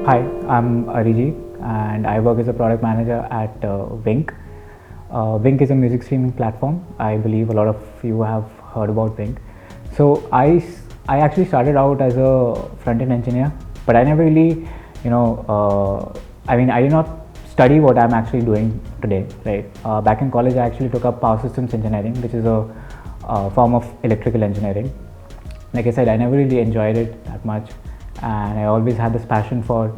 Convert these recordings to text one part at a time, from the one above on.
Hi, I'm Arijit and I work as a product manager at Wynk. Wynk is a music streaming platform. I believe a lot of you have heard about Wynk. So I actually started out as a front-end engineer, but I never really, I did not study what I'm actually doing today, right? Back in college, I actually took up power systems engineering, which is a form of electrical engineering. Like I said, I never really enjoyed it that much, and I always had this passion for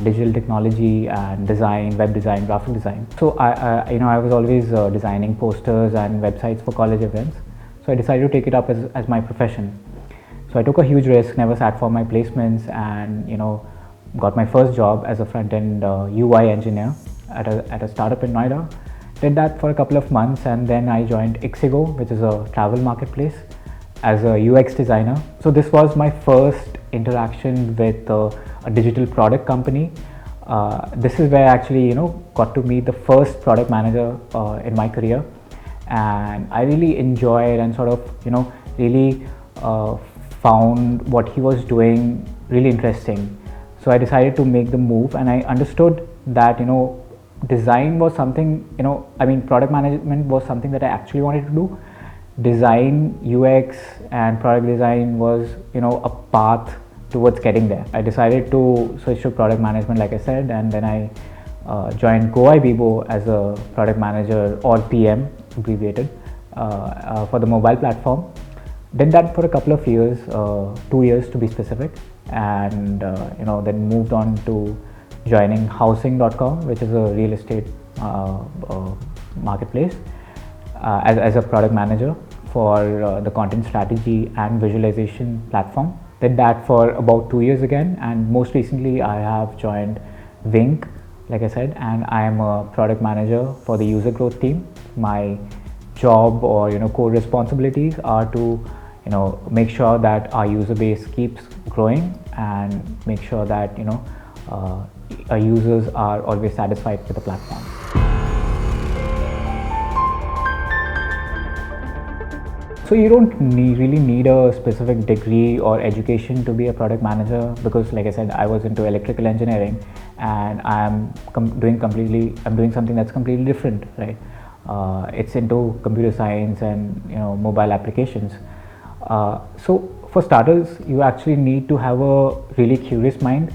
digital technology and design, web design, graphic design. So I was always designing posters and websites for college events. So I decided to take it up as my profession. So I took a huge risk, never sat for my placements, and got my first job as a front-end UI engineer at a startup in Noida. Did that for a couple of months, and then I joined Ixigo, which is a travel marketplace, as a UX designer. So this was my first interaction with a digital product company. This is where I actually got to meet the first product manager in my career, and I really enjoyed and sort of really found what he was doing really interesting. So I decided to make the move, and I understood that design was something, product management was something that I actually wanted to do. Design, UX and product design was a path towards getting there. I decided to switch to product management, like I said, and then I joined GoIbibo as a product manager, or PM abbreviated, for the mobile platform. Did that for a couple of years, 2 years to be specific, and then moved on to joining housing.com, which is a real estate marketplace, as a product manager for the content strategy and visualization platform. Did that for about 2 years again, and most recently I have joined Wynk, like I said, and I am a product manager for the user growth team. My job or core responsibilities are to make sure that our user base keeps growing and make sure that our users are always satisfied with the platform. So you don't really need a specific degree or education to be a product manager, because like I said, I was into electrical engineering, and I'm doing something that's completely different, right? It's into computer science and mobile applications. So for starters, you actually need to have a really curious mind,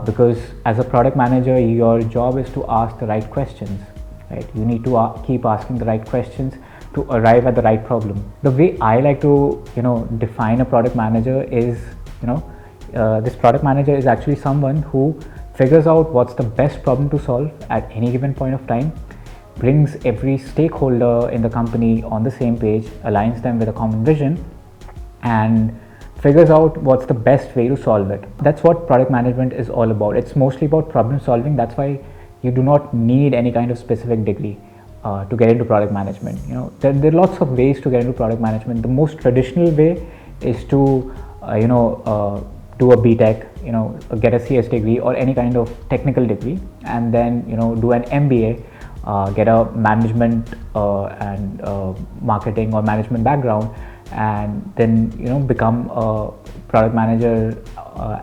because as a product manager, your job is to ask the right questions, right? You need to keep asking the right questions to arrive at the right problem. The way I like to define a product manager is this product manager is actually someone who figures out what's the best problem to solve at any given point of time, brings every stakeholder in the company on the same page, aligns them with a common vision, and figures out what's the best way to solve it. That's what product management is all about. It's mostly about problem solving. That's why you do not need any kind of specific degree to get into product management. There are lots of ways to get into product management. The most traditional way is to do a BTech, get a CS degree or any kind of technical degree, and then do an MBA, get a management and marketing or management background, and then become a product manager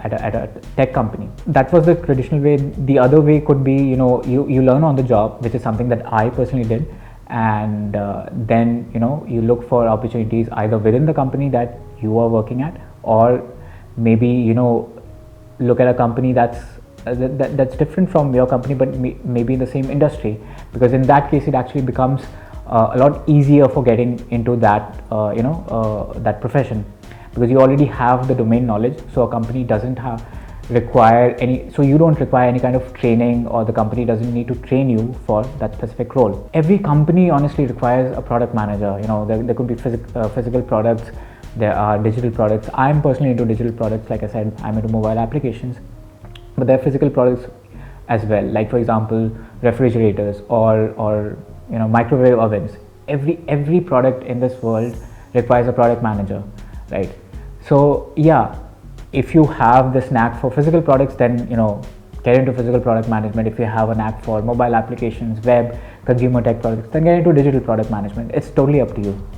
at a tech company. That was the traditional way. The other way could be you learn on the job, which is something that I personally did, and then you look for opportunities either within the company that you are working at, or maybe look at a company that's different from your company, but maybe in the same industry, because in that case it actually becomes a lot easier for getting into that that profession, because you already have the domain knowledge. So a company doesn't require any, so you don't require any kind of training, or the company doesn't need to train you for that specific role. Every company honestly requires a product manager. There could be physical products, there are digital products. I'm personally into digital products. Like I said, I'm into mobile applications, but there are physical products as well, like for example refrigerators or microwave ovens. Every product in this world requires a product manager, right? So yeah, if you have this knack for physical products, then get into physical product management. If you have a knack for mobile applications, web, consumer tech products, then get into digital product management. It's totally up to you.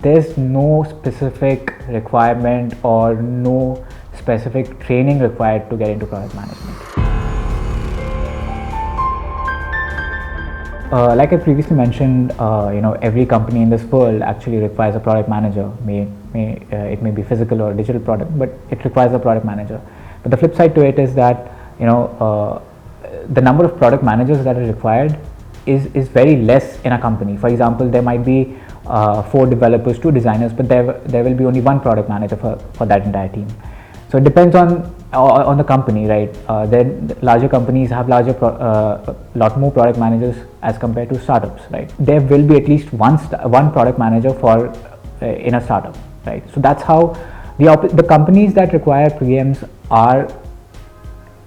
There's no specific requirement or no specific training required to get into product management. Like I previously mentioned, every company in this world actually requires a product manager. It may be physical or digital product, but it requires a product manager. But the flip side to it is that the number of product managers that are required is very less in a company. For example, there might be 4 developers, 2 designers, but there will be only 1 product manager for that entire team. So it depends on the company, right? Then larger companies have lot more product managers as compared to startups, right? There will be at least one product manager for in a startup, right? So that's how the companies that require PMs are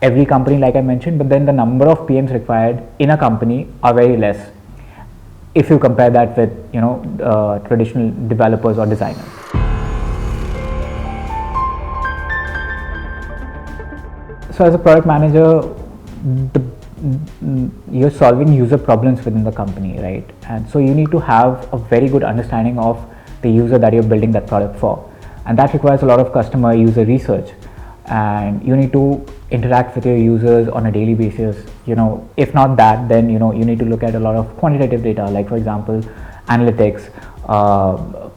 every company, like I mentioned, but then the number of PMs required in a company are very less if you compare that with traditional developers or designers. So as a product manager, you're solving user problems within the company, right? And so you need to have a very good understanding of the user that you're building that product for, and that requires a lot of customer user research, and you need to interact with your users on a daily basis. If not that, then you need to look at a lot of quantitative data, like for example analytics,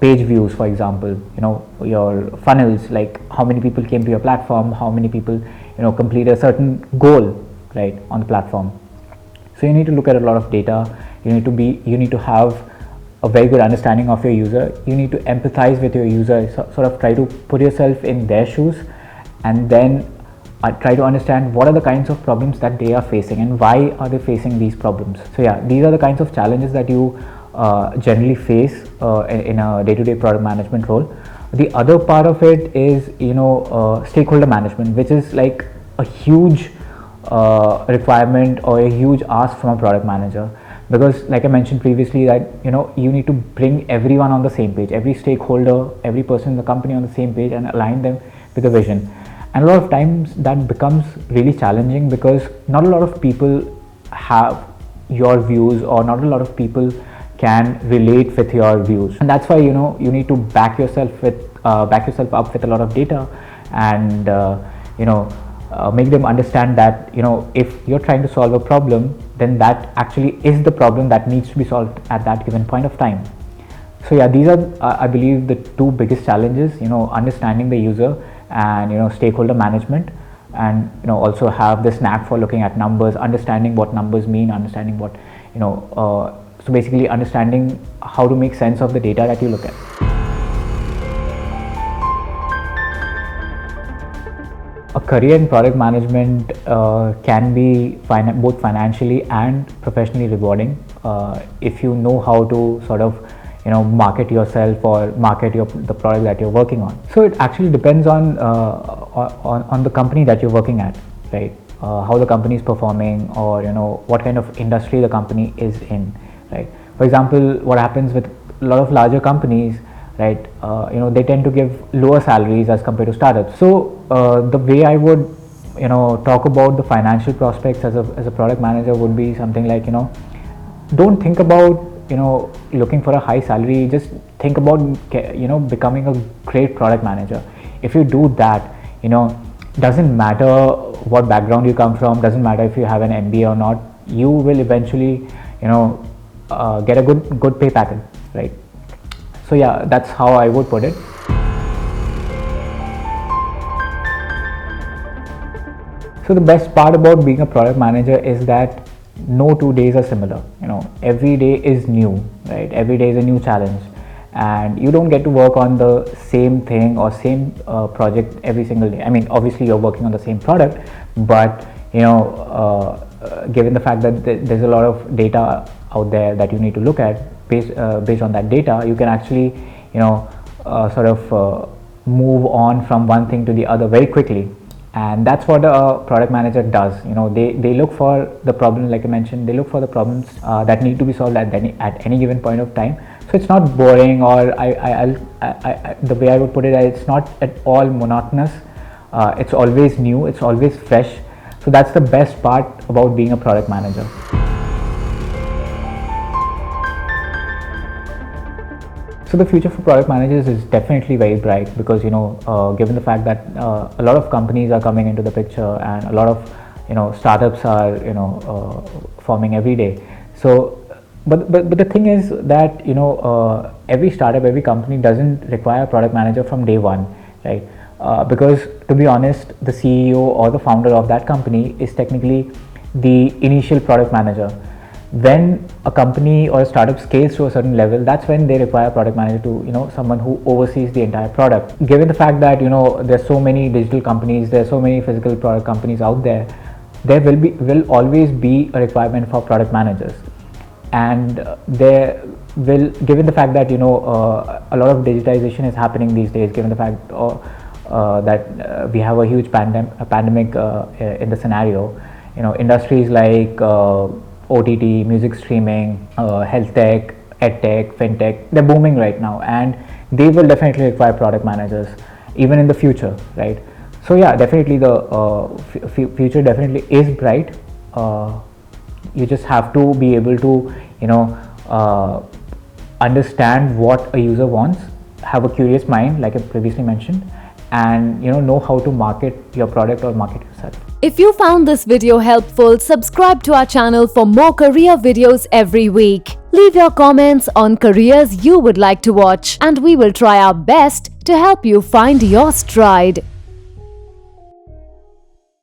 page views, for example, your funnels, like how many people came to your platform, how many people complete a certain goal, right, on the platform. So you need to look at a lot of data. You need to have a very good understanding of your user. You need to empathize with your user, sort of try to put yourself in their shoes, and then try to understand what are the kinds of problems that they are facing and why are they facing these problems. So yeah, these are the kinds of challenges that you generally face in a day-to-day product management role. The other part of it is stakeholder management, which is like a huge requirement or a huge ask from a product manager, because like I mentioned previously that you need to bring everyone on the same page, every stakeholder, every person in the company on the same page, and align them with the vision. And a lot of times that becomes really challenging because not a lot of people have your views, or not a lot of people can relate with your views, and that's why you need to back yourself up with a lot of data, and make them understand that if you're trying to solve a problem, then that actually is the problem that needs to be solved at that given point of time. So yeah, these are I believe the 2 biggest challenges, understanding the user and stakeholder management, and also have this knack for looking at numbers, understanding what numbers mean, understanding what so basically understanding how to make sense of the data that you look at. A career in product management can be both financially and professionally rewarding if you know how to sort of market yourself or market the product that you're working on. So it actually depends on the company that you're working at, right? How the company is performing, or what kind of industry the company is in, right? For example, what happens with a lot of larger companies, right? They tend to give lower salaries as compared to startups. So the way I would talk about the financial prospects as a product manager would be something like, don't think about looking for a high salary. Just think about becoming a great product manager. If you do that, doesn't matter what background you come from, doesn't matter if you have an MBA or not, you will eventually get a good pay packet, right? So yeah, that's how I would put it. So the best part about being a product manager is that no 2 days are similar. Every day is new, right? Every day is a new challenge, and you don't get to work on the same thing or same project every single day. I mean, obviously you're working on the same product, but given the fact that there's a lot of data out there that you need to look at, based on that data, you can actually sort of move on from one thing to the other very quickly. And that's what a product manager does. They look for the problem, like I mentioned, they look for the problems that need to be solved at any given point of time. So it's not boring, or the way I would put it, it's not at all monotonous. It's always new, it's always fresh. So that's the best part about being a product manager. So the future for product managers is definitely very bright, because given the fact that a lot of companies are coming into the picture, and a lot of startups are forming every day. So but the thing is that every startup, every company doesn't require a product manager from day one, right? Because to be honest, the CEO or the founder of that company is technically the initial product manager. When a company or a startup scales to a certain level, that's when they require a product manager to someone who oversees the entire product. Given the fact that there's so many digital companies, there's so many physical product companies out there, there will always be a requirement for product managers. And there will, given the fact that a lot of digitization is happening these days, given the fact that we have a huge pandemic in the scenario, industries like OTT, music streaming, health tech, ed tech, fintech, they're booming right now, and they will definitely require product managers even in the future, right? So yeah, definitely the future definitely is bright. You just have to be able to understand what a user wants, have a curious mind like I previously mentioned, and know how to market your product or market yourself. If you found this video helpful, subscribe to our channel for more career videos every week. Leave your comments on careers you would like to watch, and we will try our best to help you find your stride.